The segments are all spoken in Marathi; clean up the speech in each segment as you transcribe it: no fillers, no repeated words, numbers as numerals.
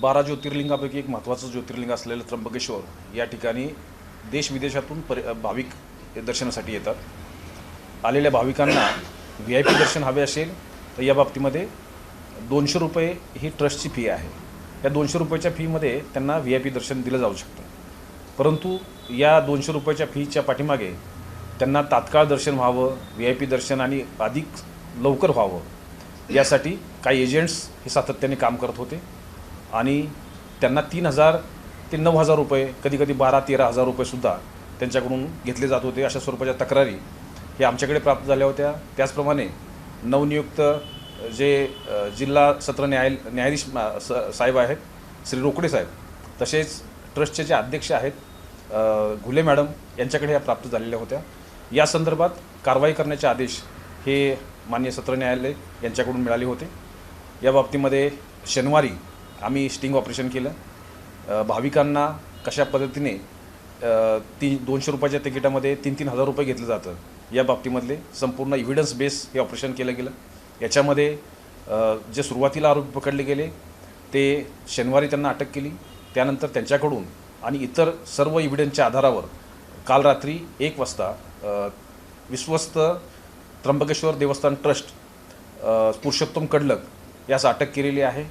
12 ज्योतिर्लिंगापैकी एक महत्त्वाचं ज्योतिर्लिंग असलेलं त्र्यंबकेश्वर या ठिकाणी देशविदेशातून भाविक दर्शनासाठी येतात. आलेल्या भाविकांना VIP दर्शन हवे असेल तर या बाबतीमध्ये 200 रुपये ही ट्रस्टची फी आहे. या 200 रुपयाच्या फीमध्ये त्यांना VIP दर्शन दिलं जाऊ शकतं. परंतु या 200 रुपयाच्या फीच्या पाठीमागे त्यांना तात्काळ दर्शन व्हावं, VIP दर्शन आणि अधिक लवकर व्हावं यासाठी काही एजंट्स हे सातत्याने काम करत होते आणि त्यांना 3,000 ते 9,000 रुपये, कधीकधी 12-13,000 रुपयेसुद्धा त्यांच्याकडून घेतले जात होते. अशा स्वरूपाच्या तक्रारी हे आमच्याकडे प्राप्त झाल्या होत्या. त्याचप्रमाणे नवनियुक्त जे जिल्हा सत्र न्यायाधीश साहेब आहेत, श्री रोकडे साहेब, तसेच ट्रस्टचे जे अध्यक्ष आहेत घुले मॅडम, यांच्याकडे ह्या प्राप्त झालेल्या होत्या. या संदर्भात कारवाई करण्याचे आदेश हे माननीय सत्र न्यायालय यांच्याकडून मिळाले होते. या बाबतीमध्ये शनिवारी आम्ही स्टिंग ऑपरेशन केलं. भाविकांना कशा पद्धतीने 200 रुपयाच्या तिकिटामध्ये 3,000 रुपये घेतलं जातं या बाबतीमधले संपूर्ण इव्हिडन्स बेस हे ऑपरेशन केलं गेलं. याच्यामध्ये जे सुरुवातीला आरोपी पकडले गेले ते शनिवारी त्यांना अटक केली. त्यानंतर त्यांच्याकडून आणि इतर सर्व इव्हिडन्सच्या आधारावर काल रात्री 1 वाजता विश्वस्त त्र्यंबकेश्वर देवस्थान ट्रस्ट पुरुषोत्तम कडलक यास अटक केलेली आहे.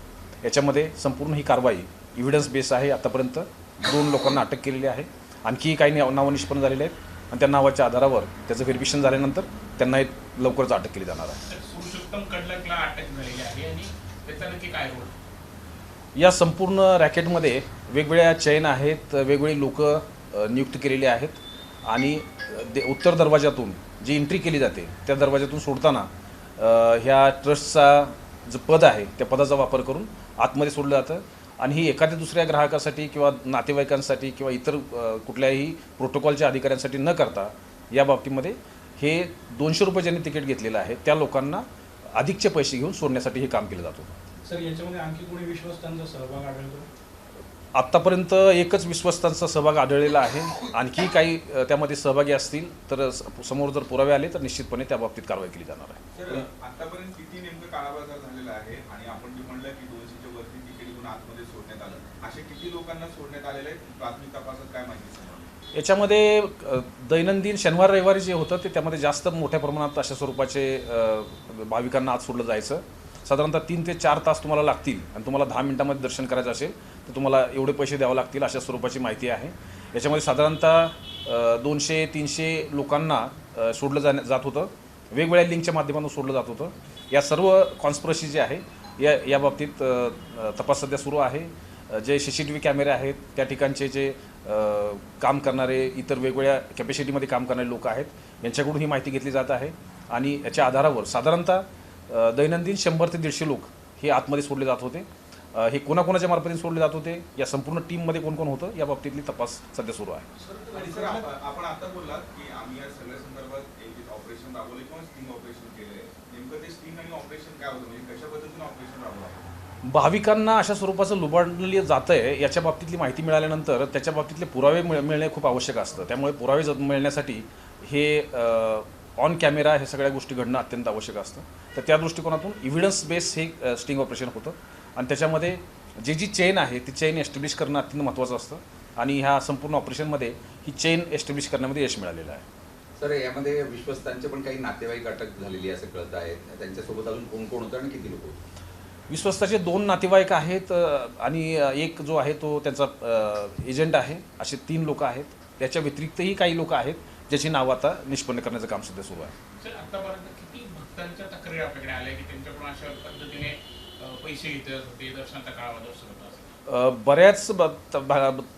याच्यामध्ये संपूर्ण ही कारवाई इव्हिडन्स बेस आहे. आतापर्यंत 2 लोकांना अटक केलेली आहे. आणखी काही नावं निष्पन्न झालेले आहेत आणि त्या नावाच्या आधारावर त्याचं व्हेरिफिकेशन झाल्यानंतर त्यांना लवकरच अटक केली जाणार आहे. पुरुषोत्तम कडलकला अटक झालेली आहे आणि त्याचा नक्की काय रोल? या संपूर्ण रॅकेटमध्ये वेगवेगळ्या चैन आहेत, वेगवेगळी लोक नियुक्त केलेली आहेत आणि उत्तर दरवाजातून जी एंट्री केली जाते त्या दरवाजातून सोडताना ह्या ट्रस्टचा जो पद आहे त्या पदाचा वापर करून आतमध्ये सोडलं जातं आणि ही एखाद्या दुसऱ्या ग्राहकासाठी किंवा नातेवाईकांसाठी किंवा इतर कुठल्याही प्रोटोकॉलच्या अधिकाऱ्यांसाठी न करता या बाबतीमध्ये हे 200 रुपये ज्यांनी तिकीट घेतलेलं आहे त्या लोकांना अधिकचे पैसे घेऊन सोडण्यासाठी हे काम केलं जात होतं. सर, याच्यामध्ये आणखी कोणी विश्वस्तांचा सहभाग आढळतो? आत्तापर्यंत एकच विश्वस्तांचा सहभाग आढळलेला आहे. आणखी काही त्यामध्ये सहभागी असतील तर समोर जर पुरावे आले तर निश्चितपणे त्या बाबतीत कारवाई केली जाणार आहे. सर, आतापर्यंत किती नेमकं काळाबाजार झालेला आहे आणि आपण जे म्हणलं की 200च्या वरती तिकीट घेऊन आतमध्ये सोडण्यात आलं, असे किती लोकांना सोडण्यात आलेले आहे? प्राथमिक तपासात काय माहिती समोर? याच्यामध्ये दैनंदिन शनिवार रविवारी जे होतं ते त्यामध्ये जास्त मोठ्या प्रमाणात अशा स्वरूपाचे भाविकांना आत सोडलं जायचं. साधारणतः 3 ते 4 तास तुम्हाला लागतील आणि तुम्हाला 10 मिनिटांमध्ये दर्शन करायचं असेल तर तुम्हाला एवढे पैसे द्यावे लागतील अशा स्वरूपाची माहिती आहे. याच्यामध्ये साधारणतः 200-300 लोकांना सोडलं जात होतं. वेगवेगळ्या लिंकच्या माध्यमातून सोडलं जात होतं. या सर्व कॉन्स्पिरसी जे आहे या बाबतीत तपास सध्या सुरू आहे. जे CCTV कॅमेरे आहेत त्या ठिकाणचे जे काम करणारे इतर वेगवेगळ्या कॅपॅसिटीमध्ये काम करणारे लोक आहेत यांच्याकडून ही माहिती घेतली जात आहे आणि याच्या आधारावर साधारणतः दैनंदिन 100 ते 150 लोक हे आतमध्ये सोडले जात होते. हे कोणाकोणाच्या मार्फतीने सोडले जात होते, या संपूर्ण टीममध्ये कोण कोण होतं या बाबतीतली तपास सध्या सुरू आहे. आणि सर, आपण आता बोललात की आम्ही या सगळ्या संदर्भात एक ऑपरेशन राबवले किंवा स्टिंग ऑपरेशन केले. नेमकं ते स्टिंग आणि ऑपरेशन काय होतं, म्हणजे कशा पद्धतीने ऑपरेशन राबवलं? भाविकांना अशा स्वरूपाचं लुबाडलं जातं आहे याच्या बाबतीतली माहिती मिळाल्यानंतर त्याच्या बाबतीतले पुरावे मिळणे खूप आवश्यक असतं. त्यामुळे पुरावे मिळण्यासाठी हे ऑन कॅमेरा हे सगळ्या गोष्टी घडणं अत्यंत आवश्यक असतं. तर त्या दृष्टिकोनातून इव्हिडन्स बेस हे स्टिंग ऑपरेशन होतं आणि त्याच्यामध्ये जी चेन आहे ती चेन एस्टॅब्लिश करणं अत्यंत महत्त्वाचं असतं आणि ह्या संपूर्ण ऑपरेशनमध्ये ही चेन एस्टॅब्लिश करण्यामध्ये यश मिळालेलं आहे. सर, यामध्ये विश्वस्तांचे पण काही नातेवाईक अटक झालेली असं कळत आहे. त्यांच्यासोबत अजून कोण कोण होतं आणि किती लोक होते? विश्वस्ताचे 2 नातेवाईक आहेत आणि एक जो आहे तो त्यांचा एजंट आहे. असे 3 लोक आहेत. त्याच्या व्यतिरिक्तही काही लोक आहेत ज्याची नावं आता निष्पन्न करण्याचं काम सध्या सुरू आहे. सर, आतापर्यंत किती भक्तांच्या तक्रारी आपल्याकडे आल्या की त्यांच्याकडून अशा पद्धतीने पैसे घेत होते, दर्शनाचा काळावर असं? बऱ्याच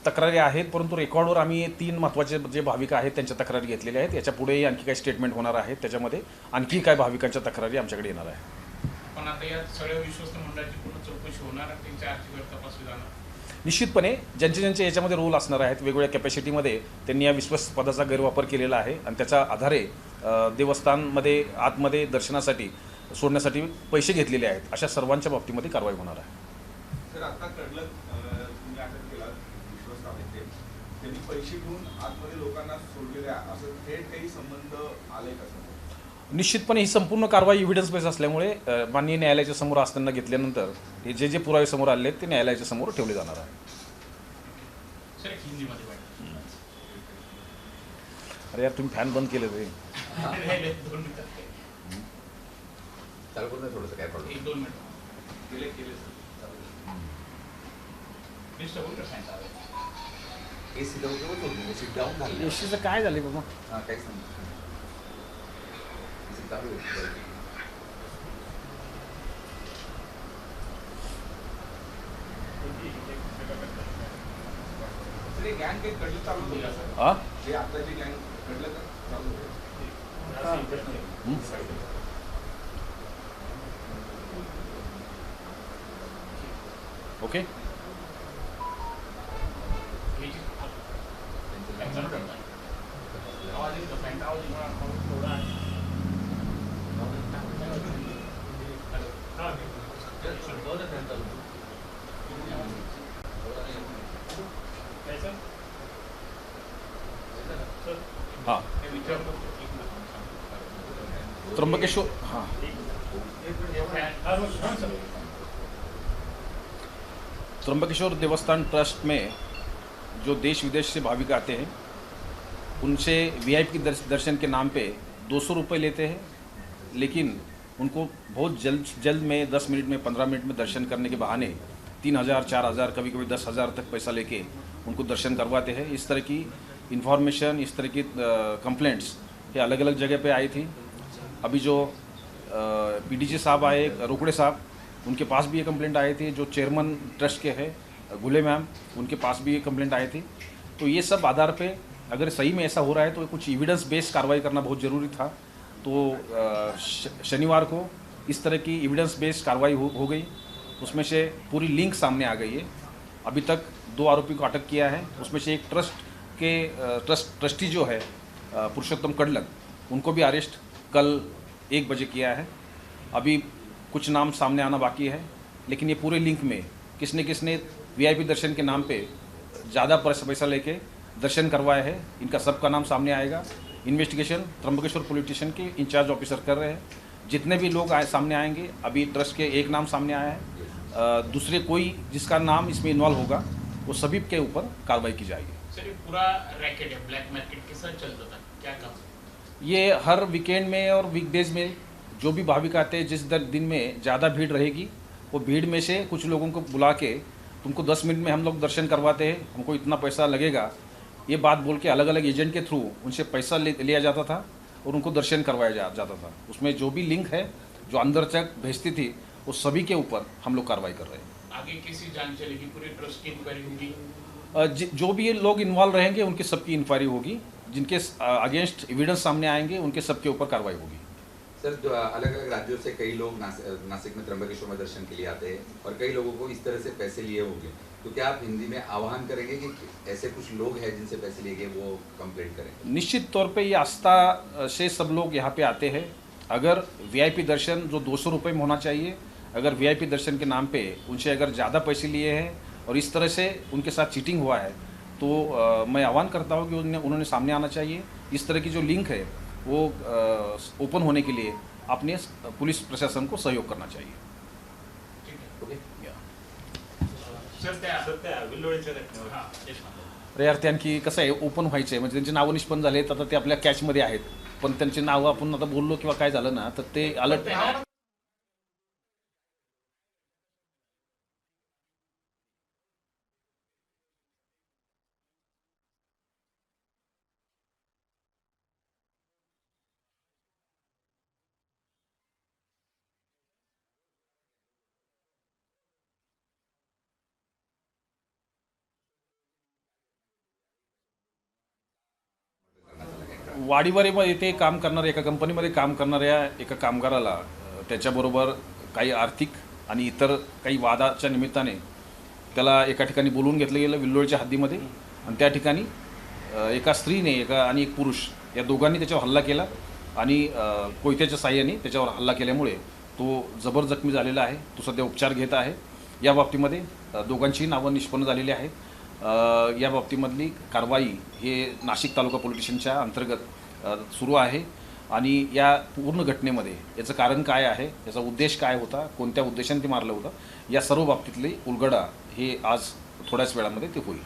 तक्रारी आहेत, परंतु रेकॉर्डवर आम्ही 3 महत्त्वाचे जे भाविक आहेत त्यांच्या तक्रारी घेतलेल्या आहेत. याच्या पुढेही आणखी काही स्टेटमेंट होणार आहेत. त्याच्यामध्ये आणखी काही भाविकांच्या तक्रारी आमच्याकडे येणार आहे. पण आता या सगळ्या विश्वस्त मंडळाची पूर्ण चौकशी होणार आणि त्यांच्या आर्थिक तपासली जाणार? निश्चितपणे ज्यांचे याच्यामध्ये रोल असणार आहेत, वेगवेगळ्या कॅपॅसिटीमध्ये त्यांनी या विश्वस्त पदाचा गैरवापर केलेला आहे आणि त्याच्या आधारे देवस्थानमध्ये आतमध्ये दर्शनासाठी सोडण्यासाठी पैसे घेतलेले आहेत, अशा सर्वांच्या बाबतीमध्ये कारवाई होणार आहे. सर, आता कडलक तुम्ही अटक केला, विश्वस्त आहेत ते, त्यांनी पैसे घेऊन आतमध्ये लोकांना सोडलेले असं थेट काही संबंध आले का? निश्चितपणे ही संपूर्ण कारवाई एव्हिडन्स बेस असल्यामुळे माननीय न्यायालयाच्या समोर असताना घेतल्यानंतर हे जे जे पुरावे समोर आले आहेत ते न्यायालयाच्या समोर ठेवले जाणार आहे. सर हिंदीमध्ये पाहिजे. अरे यार तुम्ही फॅन बंद केले ते. 2 मिनिटं. चालू करून द्या थोडंसं, काय प्रॉब्लेम. 1-2 मिनिटं. केले मिस्टर बोलतो सांगितलं. AC लावून ठेवत होतो, सीट डाऊन झालं. एसीचं काय झाले बाबा? हां, काही सांग. AC चालू आहे. सर हे गँग काही कडलं चालू होईल का सर? हां जे आता जे गँग कडलं तर चालू होईल. ओके. आवाज येतो फॅनचा आवाज थोडा हां त्र्यंबकेश्वर हां त्र्यंबकेश्वर देवस्थान ट्रस्ट में जो देश विदेश से भाविक आते हैं उनसे वीआईपी दर्शन के नाम पे 200 रुपये लेते हैं, लेकिन उनको बहुत जल्द में 10 मिनट में 15 मिनट में दर्शन करने के बहाने 3000 4000 कभी कभी 10,000 तक पैसा लेके उनको दर्शन करवाते हैं. इस तरह की इन्फॉर्मेशन, इस तरह की कंप्लेंट्स ये अलग अलग जगह पे आई थी. अभी जो पीडीजी साहब आए, रोकड़े साहब, उनके पास भी ये कंप्लेंट आई थी. जो चेयरमैन ट्रस्ट के हैं गुले मैम, उनके पास भी ये कंप्लेंट आई थी. तो ये सब आधार पे अगर सही में ऐसा हो रहा है तो कुछ एविडेंस बेस्ड कार्रवाई करना बहुत ज़रूरी था. तो शनिवार को इस तरह की एविडेंस बेस्ड कार्रवाई हो गई. उसमें से पूरी लिंक सामने आ गई है. अभी तक 2 आरोपी को अटक किया है. उसमें से एक ट्रस्टी जो है पुरुषोत्तम कडलक, उनको भी अरेस्ट कल 1 बजे किया है. अभी कुछ नाम सामने आना बाकी है, लेकिन ये पूरे लिंक में किसने किसने वीआईपी दर्शन के नाम पे ज़्यादा पैसा लेके दर्शन करवाए हैं, इनका सबका नाम सामने आएगा. इन्वेस्टिगेशन त्र्यंबकेश्वर पुलिस स्टेशन के इंचार्ज ऑफिसर कर रहे हैं. जितने भी लोग सामने आएंगे, अभी ट्रस्ट के एक नाम सामने आया है, दूसरे कोई जिसका नाम इसमें इन्वॉल्व होगा वो सभी के ऊपर कार्रवाई की जाएगी. सर ये पूरा रैकेट है, ब्लैक मार्केट के साथ चलता था, क्या काम? ये हर वीकेंड में और वीकडेज में जो भी भाविक आते हैं, जिस दिन में ज़्यादा भीड़ रहेगी, वो भीड़ में से कुछ लोगों को बुला के तुमको 10 मिनट में हम लोग दर्शन करवाते हैं, हमको इतना पैसा लगेगा, ये बात बोल के अलग अलग एजेंट के थ्रू उनसे पैसा लिया जाता था और उनको दर्शन करवाया जाता था. उसमें जो भी लिंक है, जो अंदर तक भेजती थी, वो सभी के ऊपर हम लोग कार्रवाई कर रहे हैं. आगे किसी जान चलेगी, पूरी ट्रस्ट की इंक्वायरी होगी? जो भी ये लोग इन्वॉल्व रहेंगे उनकी सबकी इंक्वायरी होगी. जिनके अगेंस्ट एविडेंस सामने आएंगे उनके सबके ऊपर कार्रवाई होगी. सर, जो अलग अलग राज्यों से कई लोग नासिक में त्र्यंबकेश्वर में दर्शन के लिए आते हैं और कई लोगों को इस तरह से पैसे लिए होंगे, तो क्या आप हिंदी में आह्वान करेंगे कि ऐसे कुछ लोग हैं जिनसे पैसे लिए गए वो कंप्लेंट करें? निश्चित तौर पे ये आस्था से सब लोग यहाँ पे आते हैं. अगर वीआईपी दर्शन जो 200 रुपये में होना चाहिए, अगर वीआईपी दर्शन के नाम पे उनसे अगर ज़्यादा पैसे लिए हैं और इस तरह से उनके साथ चीटिंग हुआ है, तो मैं आह्वान करता हूँ कि उन्होंने सामने आना चाहिए. इस तरह की जो लिंक है वो ओपन होने के लिए अपने पुलिस प्रशासन को सहयोग करना चाहिए. ओके. सर त्या विल्लोळीच्या घटनेवर हां देशपांडे. अरे यार, ते आणखी कसं आहे, ओपन व्हायचं आहे, म्हणजे त्यांची नावं निष्पन्न झालेत, आता ते आपल्या कॅचमध्ये आहेत, पण त्यांची नावं आपण आता बोललो किंवा काय झालं ना, तर ते अलर्ट. वाडीवारीमध्ये येथे काम करणाऱ्या एका कंपनीमध्ये काम करणाऱ्या एका कामगाराला त्याच्याबरोबर काही आर्थिक आणि इतर काही वादाच्या निमित्ताने त्याला एका ठिकाणी बोलवून घेतलं गेलं विल्लोळच्या हद्दीमध्ये. आणि त्या ठिकाणी एका स्त्रीने आणि एक पुरुष या दोघांनी त्याच्यावर हल्ला केला आणि कोयत्याच्या साह्याने त्याच्यावर हल्ला केल्यामुळे तो जबर जखमी झालेला आहे. तो सध्या उपचार घेत आहे. या बाबतीमध्ये दोघांची नावं निष्पन्न झालेली आहेत. या बाबतीमधली कारवाई हे नाशिक तालुका पोलीस स्टेशनच्या अंतर्गत सुरू आहे. आणि या पूर्ण घटनेमध्ये याचं कारण काय आहे, याचा उद्देश काय होता, कोणत्या उद्देशाने ते मारलं होतं, या सर्व बाबतीतली उलगडा हे आज थोड्याच वेळामध्ये ते होईल.